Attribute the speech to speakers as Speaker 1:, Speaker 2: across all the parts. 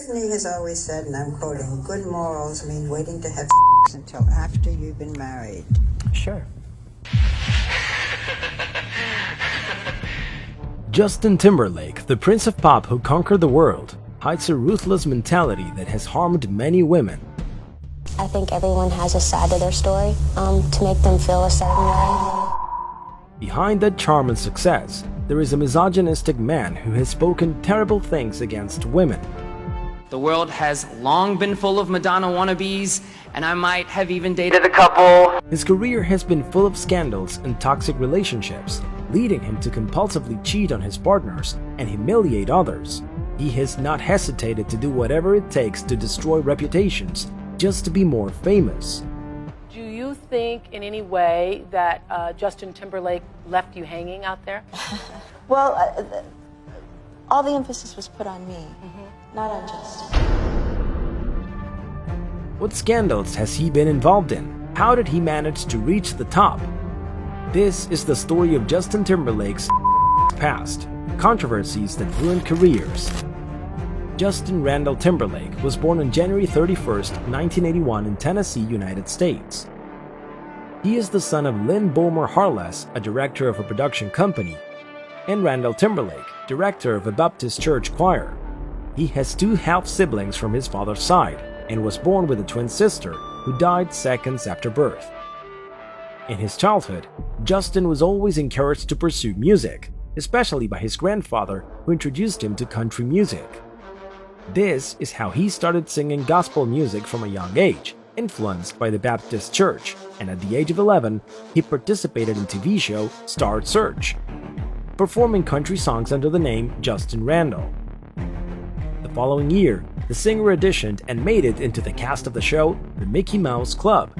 Speaker 1: Britney has always said, and I'm quoting, good morals mean waiting to have sex until after you've been married.
Speaker 2: Sure.
Speaker 3: Justin Timberlake, the Prince of Pop who conquered the world, hides a ruthless mentality that has harmed many women.
Speaker 4: I think everyone has a side to their story to make them feel a certain way.
Speaker 3: Behind that charm and success, there is a misogynistic man who has spoken terrible things against women.
Speaker 5: The world has long been full of Madonna wannabes, and I might have even dated a couple.
Speaker 3: His career has been full of scandals and toxic relationships, leading him to compulsively cheat on his partners and humiliate others. He has not hesitated to do whatever it takes to destroy reputations just to be more famous.
Speaker 6: Do you think in any way that Justin Timberlake left you hanging out there?
Speaker 4: Well, all the emphasis was put on me, not on Justin.
Speaker 3: What scandals has he been involved in? How did he manage to reach the top? This is the story of Justin Timberlake's past, controversies that ruined careers. Justin Randall Timberlake was born on January 31st, 1981 in Tennessee, United States. He is the son of Lynn Bomer Harless, a director of a production company, and Randall Timberlake, director of a Baptist church choir. He has two half-siblings from his father's side and was born with a twin sister who died seconds after birth. In his childhood, Justin was always encouraged to pursue music, especially by his grandfather who introduced him to country music. This is how he started singing gospel music from a young age, influenced by the Baptist church, and at the age of 11, he participated in TV show Star Search, performing country songs under the name Justin Randall. The following year, the singer auditioned and made it into the cast of the show The Mickey Mouse Club,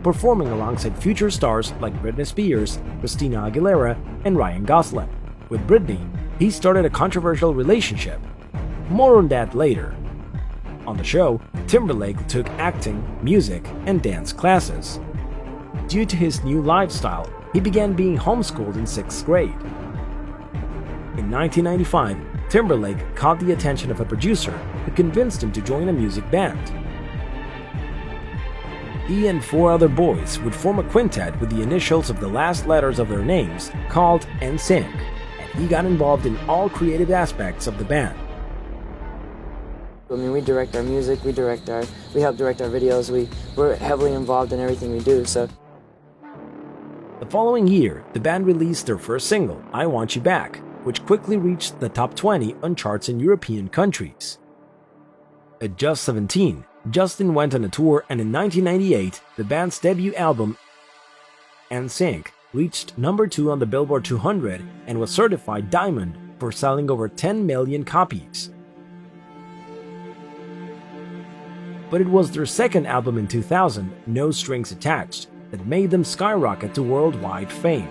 Speaker 3: performing alongside future stars like Britney Spears, Christina Aguilera, and Ryan Gosling. With Britney, he started a controversial relationship. More on that later. On the show, Timberlake took acting, music, and dance classes. Due to his new lifestyle, he began being homeschooled in 6th grade. In 1995, Timberlake caught the attention of a producer who convinced him to join a music band. He and 4 other boys would form a quintet with the initials of the last letters of their names called NSYNC, and he got involved in all creative aspects of the band.
Speaker 2: I mean, we direct our music, we help direct our videos, we're heavily involved in everything we do, so.
Speaker 3: The following year, the band released their first single, I Want You Back, which quickly reached the top 20 on charts in European countries. At just 17, Justin went on a tour, and in 1998, the band's debut album, NSYNC, reached number 2 on the Billboard 200 and was certified diamond for selling over 10 million copies. But it was their second album in 2000, No Strings Attached, that made them skyrocket to worldwide fame.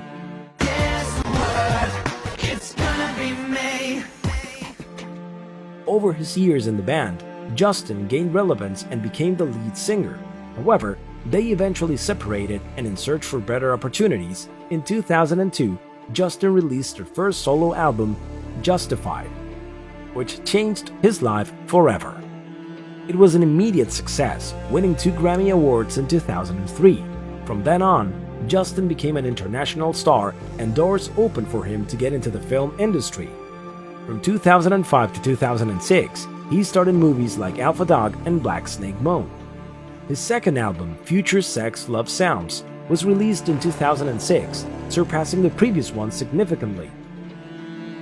Speaker 3: Over his years in the band, Justin gained relevance and became the lead singer. However, they eventually separated, and in search for better opportunities, in 2002, Justin released their first solo album, Justified, which changed his life forever. It was an immediate success, winning 2 Grammy Awards in 2003. From then on, Justin became an international star, and doors opened for him to get into the film industry. From 2005 to 2006, he starred in movies like Alpha Dog and Black Snake Moan. His second album, Future Sex Love Sounds, was released in 2006, surpassing the previous one significantly.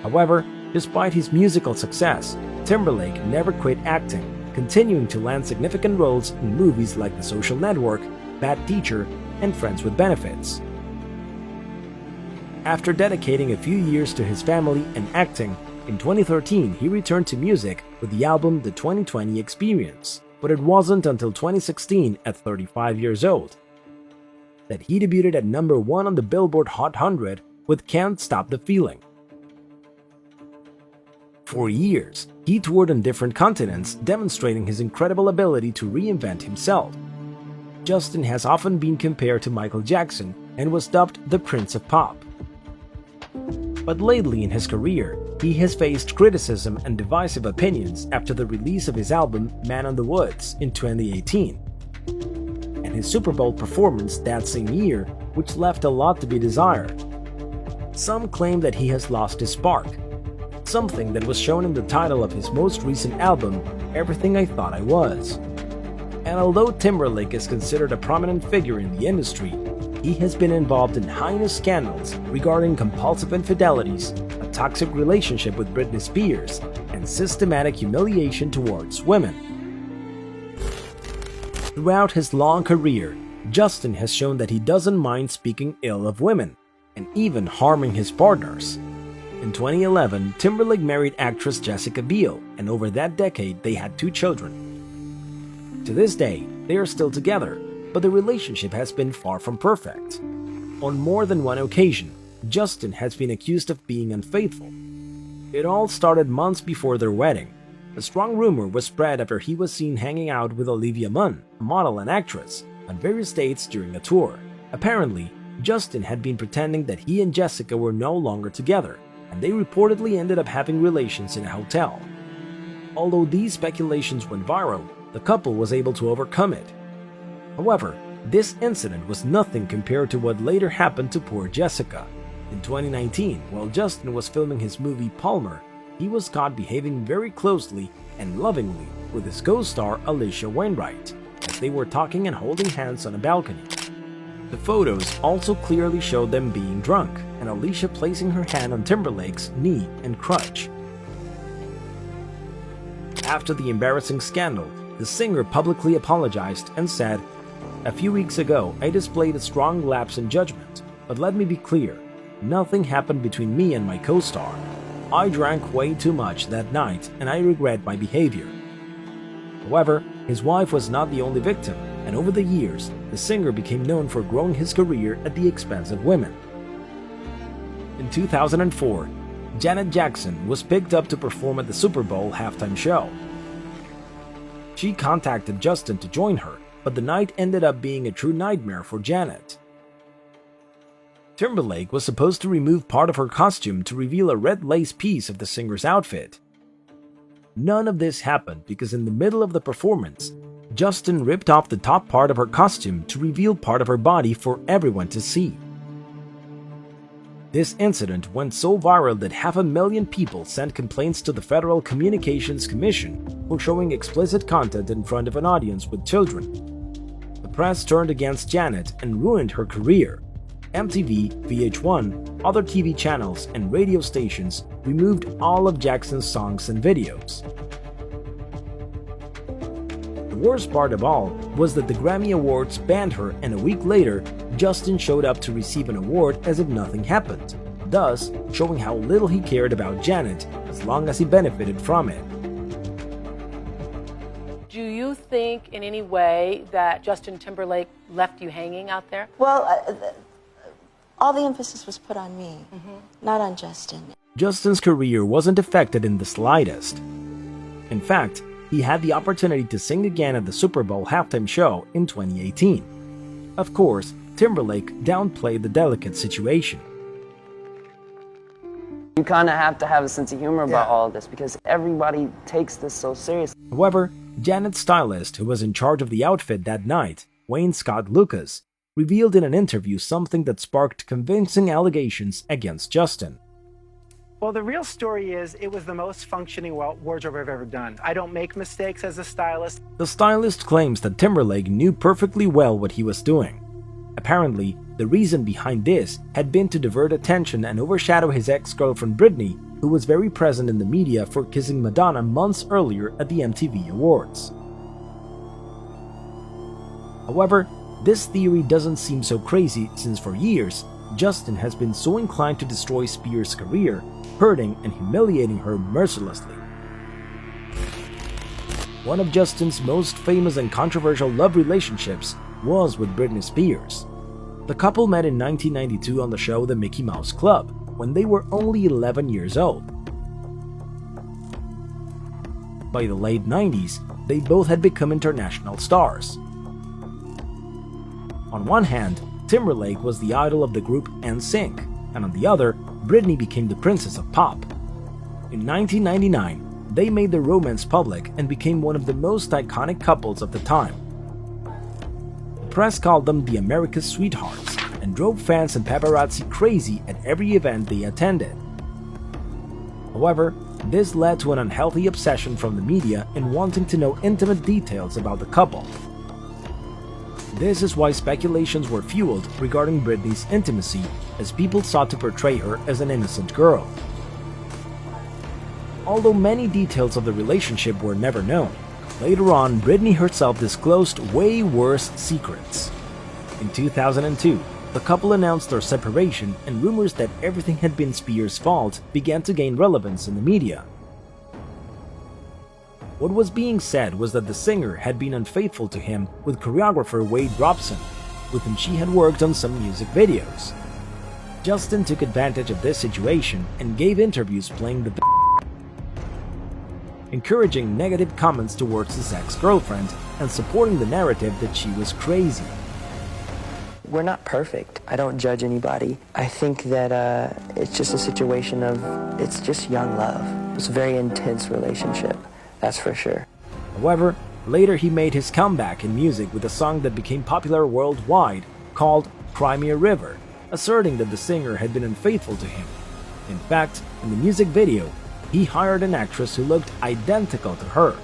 Speaker 3: However, despite his musical success, Timberlake never quit acting, continuing to land significant roles in movies like The Social Network, Bad Teacher, and Friends with Benefits. After dedicating a few years to his family and acting, in 2013 he returned to music with the album The 2020 Experience, but it wasn't until 2016, at 35 years old, that he debuted at number 1 on the Billboard Hot 100 with Can't Stop the Feeling. For years, he toured on different continents, demonstrating his incredible ability to reinvent himself. Justin has often been compared to Michael Jackson and was dubbed the Prince of Pop. But lately in his career, he has faced criticism and divisive opinions after the release of his album Man in the Woods in 2018, and his Super Bowl performance that same year, which left a lot to be desired. Some claim that he has lost his spark, something that was shown in the title of his most recent album, Everything I Thought I Was. And although Timberlake is considered a prominent figure in the industry, he has been involved in heinous scandals regarding compulsive infidelities, a toxic relationship with Britney Spears, and systematic humiliation towards women. Throughout his long career, Justin has shown that he doesn't mind speaking ill of women, and even harming his partners. In 2011, Timberlake married actress Jessica Biel, and over that decade they had 2 children. To this day, they are still together, but the relationship has been far from perfect. On more than one occasion, Justin has been accused of being unfaithful. It all started months before their wedding. A strong rumor was spread after he was seen hanging out with Olivia Munn, a model and actress, on various dates during a tour. Apparently, Justin had been pretending that he and Jessica were no longer together, and they reportedly ended up having relations in a hotel. Although these speculations went viral, the couple was able to overcome it. However, this incident was nothing compared to what later happened to poor Jessica. In 2019, while Justin was filming his movie Palmer, he was caught behaving very closely and lovingly with his co-star Alicia Wainwright, as they were talking and holding hands on a balcony. The photos also clearly showed them being drunk, and Alicia placing her hand on Timberlake's knee and crutch. After the embarrassing scandal, the singer publicly apologized and said, "A few weeks ago, I displayed a strong lapse in judgment, but let me be clear, nothing happened between me and my co-star. I drank way too much that night and I regret my behavior." However, his wife was not the only victim, and over the years, the singer became known for growing his career at the expense of women. In 2004, Janet Jackson was picked up to perform at the Super Bowl halftime show. She contacted Justin to join her, but the night ended up being a true nightmare for Janet. Timberlake was supposed to remove part of her costume to reveal a red lace piece of the singer's outfit. None of this happened because in the middle of the performance, Justin ripped off the top part of her costume to reveal part of her body for everyone to see. This incident went so viral that 500,000 people sent complaints to the Federal Communications Commission for showing explicit content in front of an audience with children. The press turned against Janet and ruined her career. MTV, VH1, other TV channels, and radio stations removed all of Jackson's songs and videos. The worst part of all was that the Grammy Awards banned her, and a week later, Justin showed up to receive an award as if nothing happened, thus showing how little he cared about Janet as long as he benefited from it.
Speaker 6: Do you think in any way that Justin Timberlake left you hanging out there?
Speaker 4: Well, all the emphasis was put on me, not on Justin.
Speaker 3: Justin's career wasn't affected in the slightest. In fact, he had the opportunity to sing again at the Super Bowl halftime show in 2018. Of course, Timberlake downplayed the delicate situation.
Speaker 2: You kind of have to have a sense of humor about all of this because everybody takes this so seriously.
Speaker 3: However, Janet's stylist, who was in charge of the outfit that night, Wayne Scott Lucas, revealed in an interview something that sparked convincing allegations against Justin.
Speaker 7: Well, the real story is it was the most functioning wardrobe I've ever done. I don't make mistakes as a stylist.
Speaker 3: The stylist claims that Timberlake knew perfectly well what he was doing. Apparently, the reason behind this had been to divert attention and overshadow his ex-girlfriend Britney, who was very present in the media for kissing Madonna months earlier at the MTV Awards. However, this theory doesn't seem so crazy since for years, Justin has been so inclined to destroy Spears' career, hurting and humiliating her mercilessly. One of Justin's most famous and controversial love relationships was with Britney Spears. The couple met in 1992 on the show The Mickey Mouse Club, when they were only 11 years old. By the late 90s, they both had become international stars. On one hand, Timberlake was the idol of the group NSYNC, and on the other, Britney became the princess of pop. In 1999, they made their romance public and became one of the most iconic couples of the time. The press called them the America's sweethearts and drove fans and paparazzi crazy at every event they attended. However, this led to an unhealthy obsession from the media in wanting to know intimate details about the couple. This is why speculations were fueled regarding Britney's intimacy, as people sought to portray her as an innocent girl. Although many details of the relationship were never known, later on Britney herself disclosed way worse secrets. In 2002, the couple announced their separation, and rumors that everything had been Spears' fault began to gain relevance in the media. What was being said was that the singer had been unfaithful to him with choreographer Wade Robson, with whom she had worked on some music videos. Justin took advantage of this situation and gave interviews playing the encouraging negative comments towards his ex-girlfriend and supporting the narrative that she was crazy.
Speaker 2: We're not perfect. I don't judge anybody. I think that it's just a situation of, it's just young love. It's a very intense relationship, that's for sure.
Speaker 3: However, later he made his comeback in music with a song that became popular worldwide called Cry Me a River, asserting that the singer had been unfaithful to him. In fact, in the music video, he hired an actress who looked identical to her.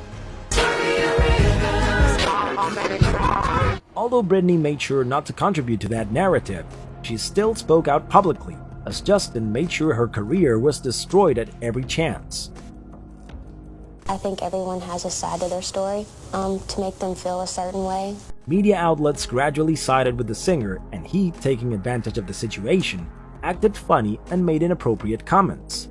Speaker 3: Although Britney made sure not to contribute to that narrative, she still spoke out publicly, as Justin made sure her career was destroyed at every chance.
Speaker 8: I think everyone has a side to their story to make them feel a certain way.
Speaker 3: Media outlets gradually sided with the singer, and he, taking advantage of the situation, acted funny and made inappropriate comments.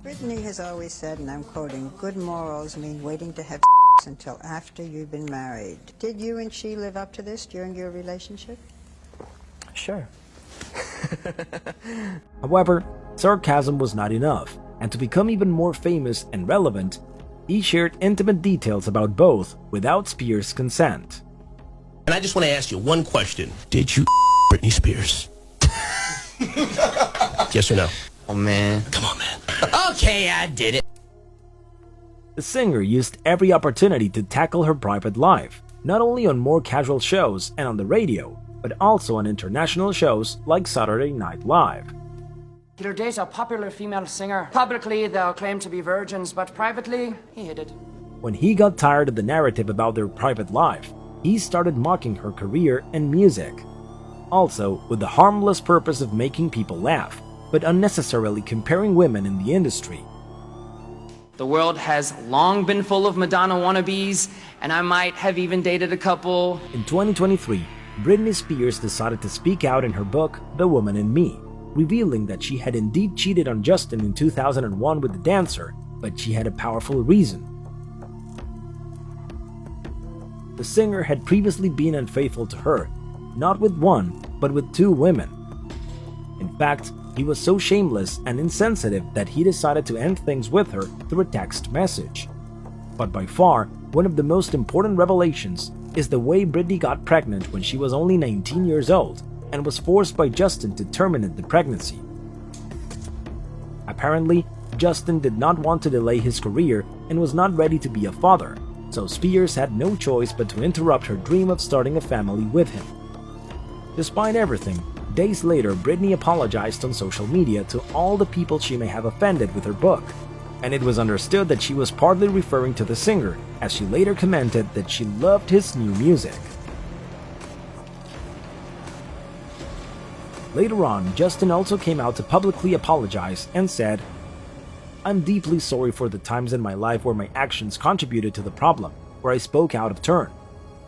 Speaker 1: Britney has always said, and I'm quoting, good morals mean waiting to have until after you've been married. Did you and she live up to this during your relationship?
Speaker 2: Sure.
Speaker 3: However, sarcasm was not enough, and to become even more famous and relevant, he shared intimate details about both without Spears' consent.
Speaker 9: And I just want to ask you one question. Did you Britney Spears? Yes or no?
Speaker 5: Oh, man.
Speaker 9: Come on, man. Okay, I did it.
Speaker 3: The singer used every opportunity to tackle her private life, not only on more casual shows and on the radio, but also on international shows like Saturday Night Live.
Speaker 5: He'll date a popular female singer. Publicly, they'll claim to be virgins, but privately, he hid it.
Speaker 3: When he got tired of the narrative about their private life, he started mocking her career and music. Also, with the harmless purpose of making people laugh, but unnecessarily comparing women in the industry.
Speaker 5: The world has long been full of Madonna wannabes, and I might have even dated a couple.
Speaker 3: In 2023, Britney Spears decided to speak out in her book, The Woman in Me, revealing that she had indeed cheated on Justin in 2001 with the dancer, but she had a powerful reason. The singer had previously been unfaithful to her, not with one, but with 2 women. In fact, he was so shameless and insensitive that he decided to end things with her through a text message. But by far, one of the most important revelations is the way Britney got pregnant when she was only 19 years old and was forced by Justin to terminate the pregnancy. Apparently, Justin did not want to delay his career and was not ready to be a father, so Spears had no choice but to interrupt her dream of starting a family with him. Despite everything, days later Britney apologized on social media to all the people she may have offended with her book, and it was understood that she was partly referring to the singer, as she later commented that she loved his new music. Later on, Justin also came out to publicly apologize and said, "I'm deeply sorry for the times in my life where my actions contributed to the problem, where I spoke out of turn.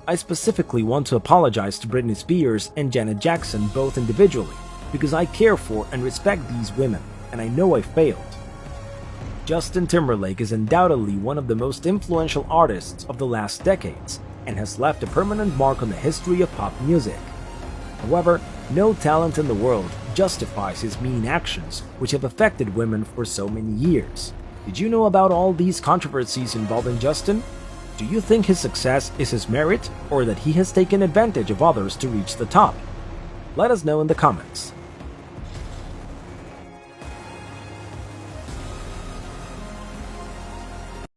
Speaker 3: I specifically want to apologize to Britney Spears and Janet Jackson both individually, because I care for and respect these women, and I know I failed." Justin Timberlake is undoubtedly one of the most influential artists of the last decades, and has left a permanent mark on the history of pop music. However, no talent in the world justifies his mean actions, which have affected women for so many years. Did you know about all these controversies involving Justin? Do you think his success is his merit, or that he has taken advantage of others to reach the top? Let us know in the comments.